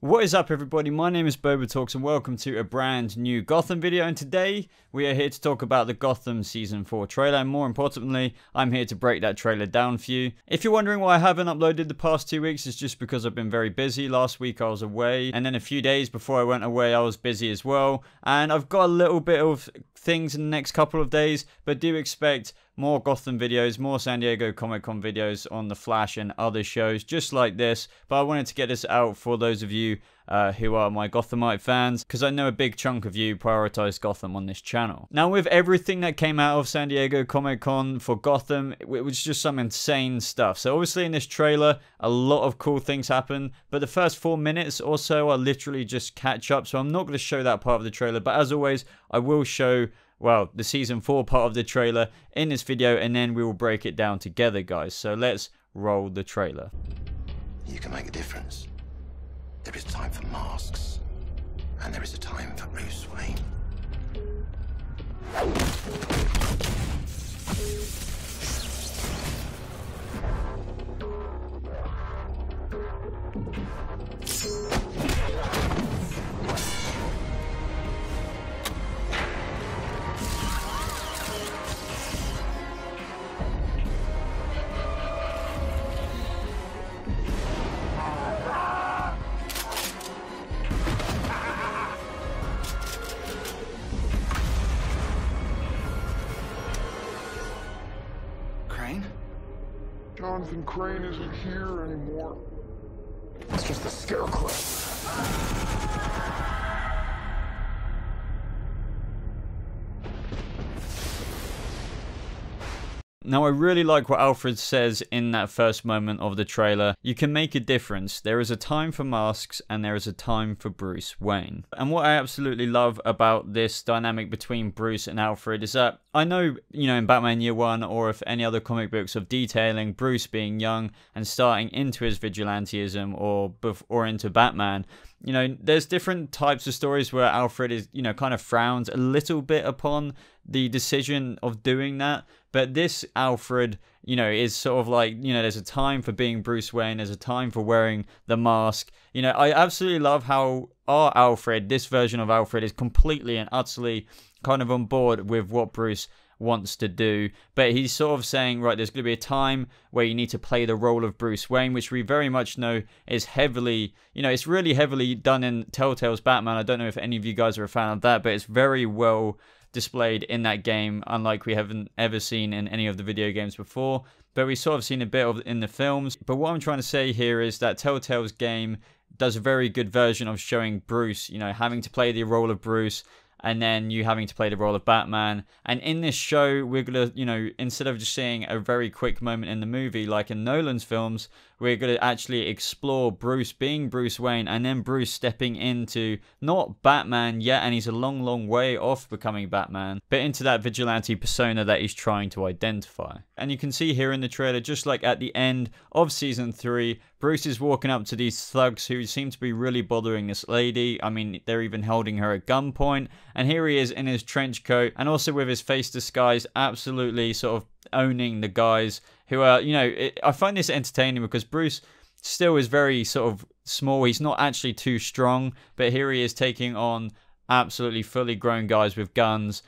What is up, everybody? My name is BobaTalks and welcome to a brand new Gotham video, and today we are here to talk about the Gotham Season 4 trailer, and more importantly, I'm here to break that trailer down for you. If you're wondering why I haven't uploaded the past 2 weeks, it's just because I've been very busy. Last week I was away, and then a few days before I went away I was busy as well, and I've got a little bit of things in the next couple of days, but do expect more Gotham videos, more San Diego Comic-Con videos on The Flash and other shows just like this. But I wanted to get this out for those of you who are my Gothamite fans, because I know a big chunk of you prioritize Gotham on this channel. Now, with everything that came out of San Diego Comic-Con for Gotham, it was just some insane stuff. So obviously in this trailer, a lot of cool things happen, but the first 4 minutes or so are literally just catch up. So I'm not going to show that part of the trailer, but as always, I will show, well, the Season 4 part of the trailer in this video, and then we will break it down together, guys. So let's roll the trailer. You can make a difference. There is a time for masks, and there is a time for Bruce Wayne. Jonathan Crane isn't here anymore. It's just a scarecrow. Now, I really like what Alfred says in that first moment of the trailer. You can make a difference. There is a time for masks and there is a time for Bruce Wayne. And what I absolutely love about this dynamic between Bruce and Alfred is that I know, in Batman Year One, or if any other comic books of detailing Bruce being young and starting into his vigilantism or into Batman, there's different types of stories where Alfred is, kind of frowns a little bit upon the decision of doing that. But this Alfred, is sort of like, there's a time for being Bruce Wayne, there's a time for wearing the mask. I absolutely love how our Alfred, this version of Alfred, is completely and utterly kind of on board with what Bruce wants to do, but he's sort of saying, right, there's going to be a time where you need to play the role of Bruce Wayne, which we very much know is heavily, it's really heavily done in Telltale's Batman. I don't know if any of you guys are a fan of that, but it's very well displayed in that game, unlike we haven't ever seen in any of the video games before, but we sort of seen a bit of in the films. But what I'm trying to say here is that Telltale's game does a very good version of showing Bruce, having to play the role of Bruce, and then you having to play the role of Batman. And in this show, we're going to, instead of just seeing a very quick moment in the movie, like in Nolan's films, we're going to actually explore Bruce being Bruce Wayne, and then Bruce stepping into not Batman yet, and he's a long, long way off becoming Batman, but into that vigilante persona that he's trying to identify. And you can see here in the trailer, just like at the end of Season 3, Bruce is walking up to these thugs who seem to be really bothering this lady. I mean, they're even holding her at gunpoint. And here he is in his trench coat and also with his face disguised, absolutely sort of owning the guys who are, I find this entertaining because Bruce still is very sort of small. He's not actually too strong, but here he is taking on absolutely fully grown guys with guns.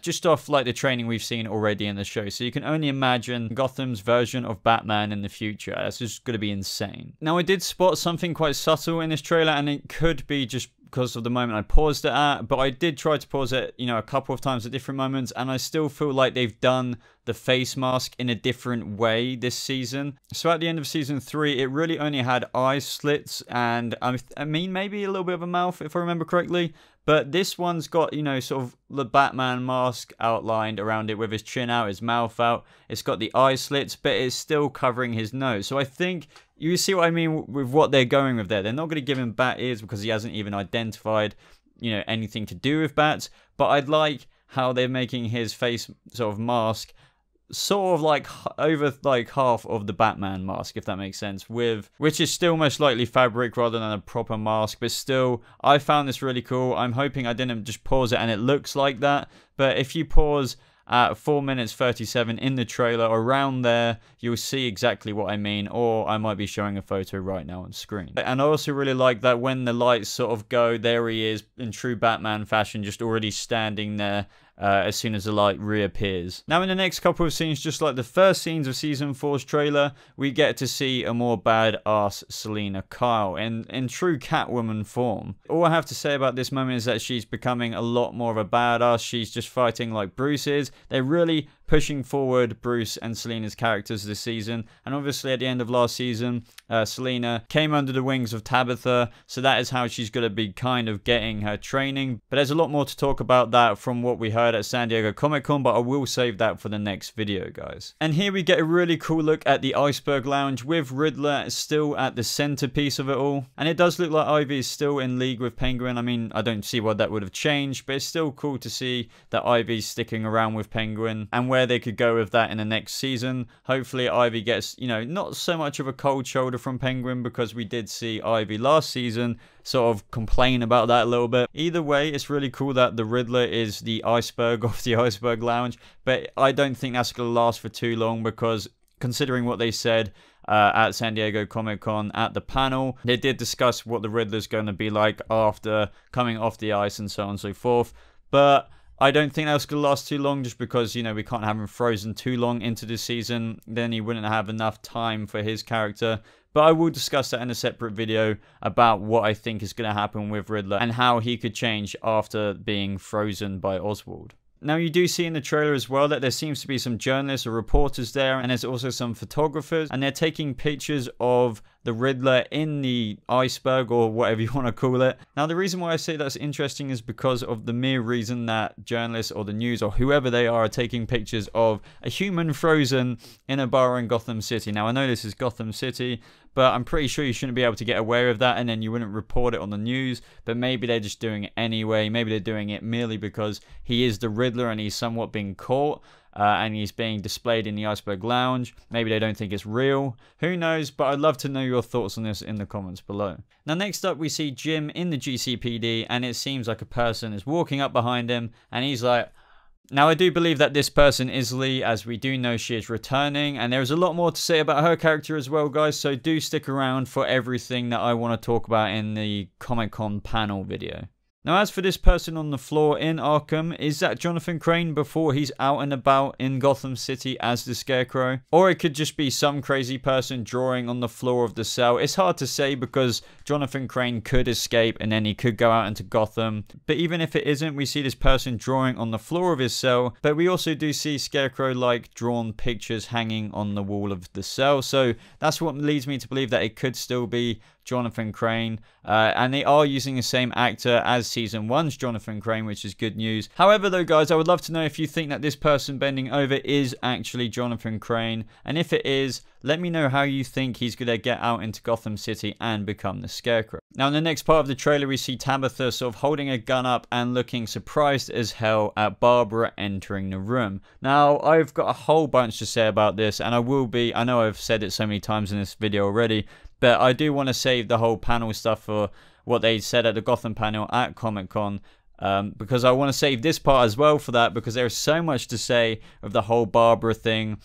Just off like the training we've seen already in the show. So you can only imagine Gotham's version of Batman in the future. That's just going to be insane. Now, I did spot something quite subtle in this trailer, and it could be just because of the moment I paused it at, but I did try to pause it, a couple of times at different moments, and I still feel like they've done the face mask in a different way this season. So at the end of Season 3, it really only had eye slits and, I mean, maybe a little bit of a mouth, if I remember correctly. But this one's got, sort of the Batman mask outlined around it with his chin out, his mouth out. It's got the eye slits, but it's still covering his nose. So I think you see what I mean with what they're going with there. They're not going to give him bat ears because he hasn't even identified, anything to do with bats. But I'd like how they're making his face sort of mask sort of like over like half of the Batman mask, if that makes sense, which is still most likely fabric rather than a proper mask. But still, I found this really cool. I'm hoping I didn't just pause it and it looks like that, but if you pause at 4 minutes 37 in the trailer, around there, you'll see exactly what I mean, or I might be showing a photo right now on screen. And I also really like that when the lights sort of go, there he is in true Batman fashion, just already standing there as soon as the light reappears. Now in the next couple of scenes, just like the first scenes of Season 4's trailer, we get to see a more badass Selina Kyle in true Catwoman form. All I have to say about this moment is that she's becoming a lot more of a badass. She's just fighting like Bruce is. They're really pushing forward Bruce and Selina's characters this season, and obviously at the end of last season, Selina came under the wings of Tabitha, so that is how she's going to be kind of getting her training. But there's a lot more to talk about that from what we heard at San Diego Comic-Con, but I will save that for the next video, guys. And here we get a really cool look at the Iceberg Lounge with Riddler still at the centerpiece of it all, and it does look like Ivy is still in league with Penguin. I mean, I don't see why that would have changed, but it's still cool to see that Ivy's sticking around with Penguin, and where they could go with that in the next season. Hopefully Ivy gets, you know, not so much of a cold shoulder from Penguin, because we did see Ivy last season sort of complain about that a little bit. Either way, it's really cool that the Riddler is the iceberg of the Iceberg Lounge, but I don't think that's going to last for too long, because considering what they said at San Diego Comic-Con at the panel, they did discuss what the Riddler's going to be like after coming off the ice and so on and so forth. But I don't think that's going to last too long, just because, you know, we can't have him frozen too long into the season. Then he wouldn't have enough time for his character. But I will discuss that in a separate video about what I think is going to happen with Riddler and how he could change after being frozen by Oswald. Now, you do see in the trailer as well that there seems to be some journalists or reporters there, and there's also some photographers, and they're taking pictures of the Riddler in the iceberg, or whatever you want to call it. Now, the reason why I say that's interesting is because of the mere reason that journalists or the news or whoever they are taking pictures of a human frozen in a bar in Gotham City. Now, I know this is Gotham City, but I'm pretty sure you shouldn't be able to get away with that, and then you wouldn't report it on the news. But maybe they're just doing it anyway. Maybe they're doing it merely because he is the Riddler and he's somewhat being caught. And he's being displayed in the Iceberg Lounge. Maybe they don't think it's real. Who knows? But I'd love to know your thoughts on this in the comments below. Now, next up, we see Jim in the GCPD, and it seems like a person is walking up behind him, and he's like... Now, I do believe that this person is Lee, as we do know she is returning, and there's a lot more to say about her character as well, guys, so do stick around for everything that I want to talk about in the Comic-Con panel video. Now, as for this person on the floor in Arkham, is that Jonathan Crane before he's out and about in Gotham City as the Scarecrow? Or it could just be some crazy person drawing on the floor of the cell. It's hard to say, because Jonathan Crane could escape and then he could go out into Gotham. But even if it isn't, we see this person drawing on the floor of his cell. But we also do see Scarecrow-like drawn pictures hanging on the wall of the cell. So that's what leads me to believe that it could still be Jonathan Crane, and they are using the same actor as Season 1's Jonathan Crane, which is good news. However, though, guys, I would love to know if you think that this person bending over is actually Jonathan Crane, and if it is, let me know how you think he's going to get out into Gotham City and become the Scarecrow. Now, in the next part of the trailer, we see Tabitha sort of holding a gun up and looking surprised as hell at Barbara entering the room. Now, I've got a whole bunch to say about this, and I know I've said it so many times in this video already, but I do want to save the whole panel stuff for what they said at the Gotham panel at Comic-Con, because I want to save this part as well for that, because there's so much to say of the whole Barbara thing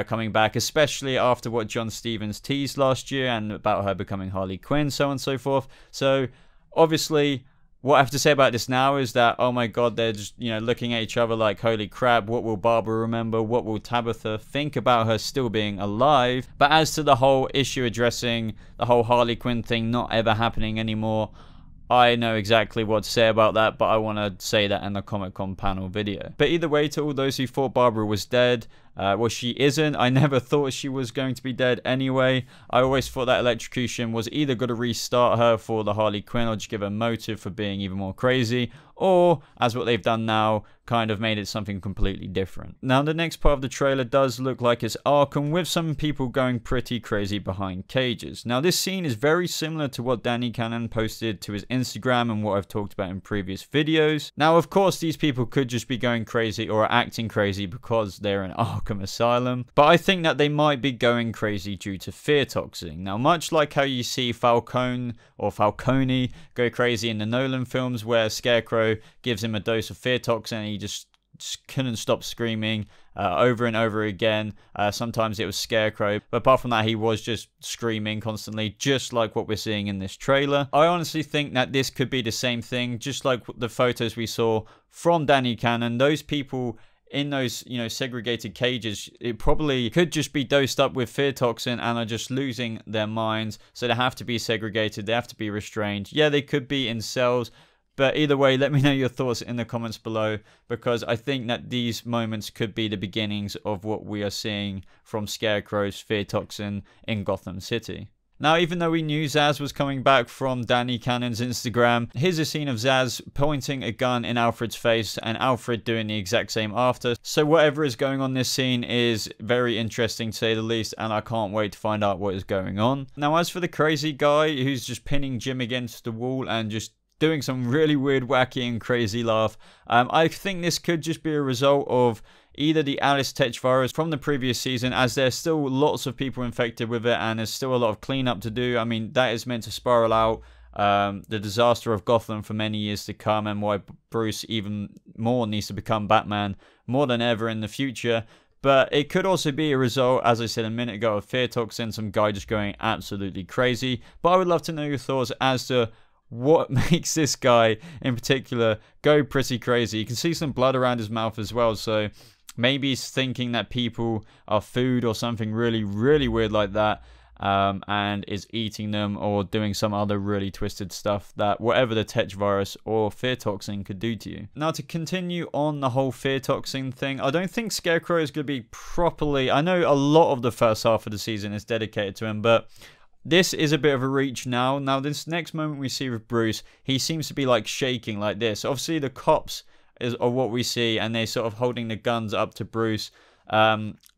coming back, especially after what John Stevens teased last year and about her becoming Harley Quinn, so on and so forth. So, obviously, what I have to say about this now is that, oh my god, they're just, you know, looking at each other like, holy crap, what will Barbara remember? What will Tabitha think about her still being alive? But as to the whole issue addressing the whole Harley Quinn thing not ever happening anymore, I know exactly what to say about that, but I want to say that in the Comic-Con panel video. But either way, to all those who thought Barbara was dead, well, she isn't. I never thought she was going to be dead anyway. I always thought that electrocution was either going to restart her for the Harley Quinn or just give her motive for being even more crazy, or, as what they've done now, kind of made it something completely different. Now, the next part of the trailer does look like it's Arkham, with some people going pretty crazy behind cages. Now, this scene is very similar to what Danny Cannon posted to his Instagram and what I've talked about in previous videos. Now, of course, these people could just be going crazy or acting crazy because they're in Arkham Asylum, but I think that they might be going crazy due to fear toxing. Now, much like how you see Falcone go crazy in the Nolan films, where Scarecrow gives him a dose of fear toxin and he just just couldn't stop screaming over and over again. Sometimes it was Scarecrow, but apart from that, he was just screaming constantly, just like what we're seeing in this trailer. I honestly think that this could be the same thing, just like the photos we saw from Danny Cannon. Those people in those, you know, segregated cages, it probably could just be dosed up with fear toxin and are just losing their minds. So they have to be segregated, they have to be restrained. Yeah, they could be in cells, but either way, let me know your thoughts in the comments below, because I think that these moments could be the beginnings of what we are seeing from Scarecrow's fear toxin in Gotham City. Now, even though we knew Zsasz was coming back from Danny Cannon's Instagram, here's a scene of Zsasz pointing a gun in Alfred's face and Alfred doing the exact same after. So whatever is going on in this scene is very interesting to say the least, and I can't wait to find out what is going on. Now, as for the crazy guy who's just pinning Jim against the wall and just doing some really weird, wacky and crazy laugh, I think this could just be a result of either the Alice Tetch virus from the previous season, as there's still lots of people infected with it and there's still a lot of cleanup to do. I mean, that is meant to spiral out the disaster of Gotham for many years to come, and why Bruce even more needs to become Batman more than ever in the future. But it could also be a result, as I said a minute ago, of fear toxin, some guy just going absolutely crazy. But I would love to know your thoughts as to what makes this guy in particular go pretty crazy. You can see some blood around his mouth as well, so maybe he's thinking that people are food or something really, really weird like that, and is eating them or doing some other really twisted stuff that whatever the Tetch virus or fear toxin could do to you. Now, to continue on the whole fear toxin thing, I don't think Scarecrow is going to be properly... I know a lot of the first half of the season is dedicated to him, but this is a bit of a reach now. Now, this next moment we see with Bruce, he seems to be like shaking like this. Obviously, the cops are what we see, and they're sort of holding the guns up to Bruce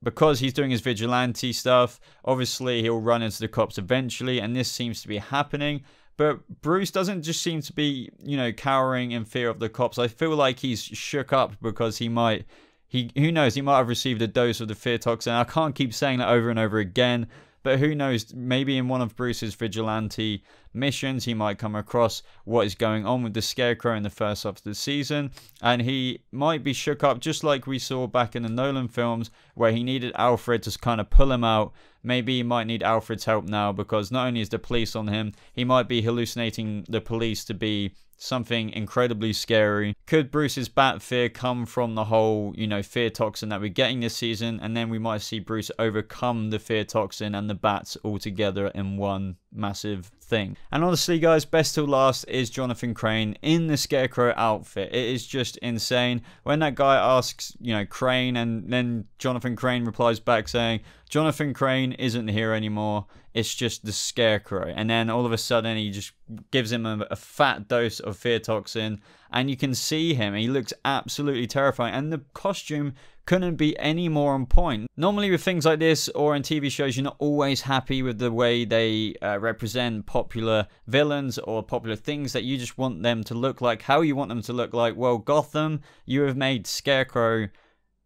because he's doing his vigilante stuff. Obviously, he'll run into the cops eventually, and this seems to be happening. But Bruce doesn't just seem to be, you know, cowering in fear of the cops. I feel like he's shook up because who knows, he might have received a dose of the fear toxin. I can't keep saying that over and over again, but who knows, maybe in one of Bruce's vigilante missions, he might come across what is going on with the Scarecrow in the first half of the season, and he might be shook up just like we saw back in the Nolan films, where he needed Alfred to kind of pull him out. Maybe he might need Alfred's help now, because not only is the police on him, he might be hallucinating the police to be something incredibly scary. Could Bruce's bat fear come from the whole, you know, fear toxin that we're getting this season, and then we might see Bruce overcome the fear toxin and the bats all together in one massive thing. And honestly, guys, best till last is Jonathan Crane in the Scarecrow outfit. It is just insane. When that guy asks, you know, Crane, and then Jonathan Crane replies back saying, Jonathan Crane isn't here anymore, it's just the Scarecrow. And then all of a sudden he just gives him a fat dose of fear toxin, and you can see him, he looks absolutely terrifying, and the costume couldn't be any more on point. Normally with things like this or in TV shows, you're not always happy with the way they represent popular villains or popular things that you just want them to look like, how you want them to look like. Well, Gotham, you have made Scarecrow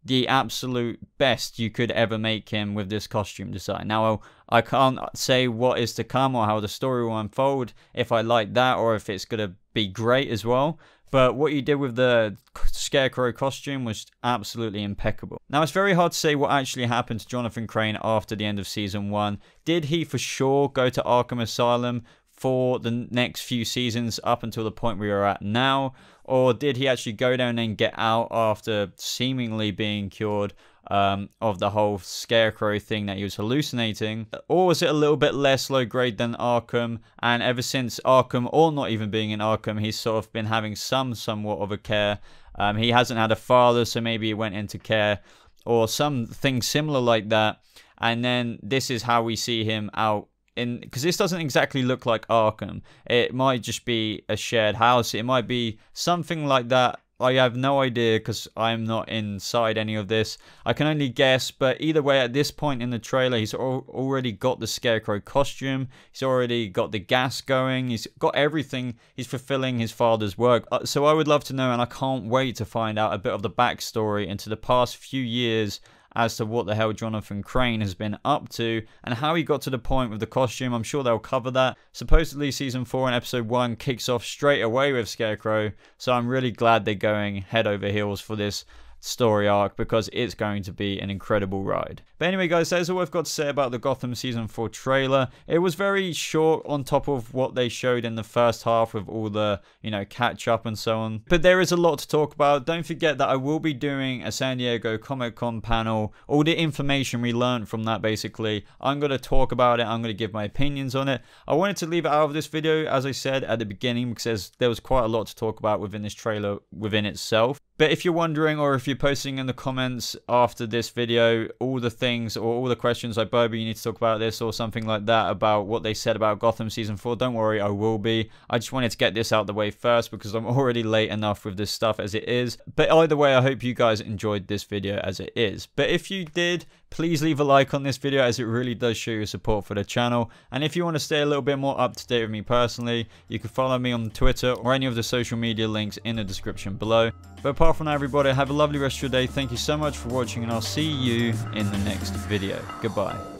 the absolute best you could ever make him with this costume design. Now, I can't say what is to come or how the story will unfold, if I like that or if it's going to be great as well. But what you did with the Scarecrow costume was absolutely impeccable. Now, it's very hard to say what actually happened to Jonathan Crane after the end of Season 1. Did he for sure go to Arkham Asylum for the next few seasons up until the point we are at now? Or did he actually go down and get out after seemingly being cured of the whole Scarecrow thing that he was hallucinating? Or was it a little bit less low grade than Arkham, and ever since Arkham, or not even being in Arkham, he's sort of been having somewhat of a care. He hasn't had a father, so maybe he went into care or something similar like that, and then this is how we see him out. Because this doesn't exactly look like Arkham. It might just be a shared house. It might be something like that. I have no idea because I'm not inside any of this. I can only guess, but either way, at this point in the trailer, he's already got the Scarecrow costume. He's already got the gas going. He's got everything. He's fulfilling his father's work. So I would love to know, and I can't wait to find out a bit of the backstory into the past few years as to what the hell Jonathan Crane has been up to and how he got to the point with the costume. I'm sure they'll cover that. Supposedly Season 4 and Episode 1 kicks off straight away with Scarecrow, so I'm really glad they're going head over heels for this story arc, because it's going to be an incredible ride. But anyway guys, that is all I've got to say about the Gotham Season 4 trailer. It was very short on top of what they showed in the first half with all the, you know, catch up and so on. But there is a lot to talk about. Don't forget that I will be doing a San Diego Comic-Con panel. All the information we learned from that, basically, I'm going to talk about it. I'm going to give my opinions on it. I wanted to leave it out of this video, as I said at the beginning, because there was quite a lot to talk about within this trailer within itself. But if you're wondering, or if you're posting in the comments after this video all the things or all the questions like, Boba, you need to talk about this or something like that about what they said about Gotham Season 4, don't worry, I will be. I just wanted to get this out the way first because I'm already late enough with this stuff as it is. But either way, I hope you guys enjoyed this video as it is. But if you did, please leave a like on this video, as it really does show your support for the channel. And if you want to stay a little bit more up to date with me personally, you can follow me on Twitter or any of the social media links in the description below. But apart from that, everybody, have a lovely rest of your day. Thank you so much for watching, and I'll see you in the next video. Goodbye.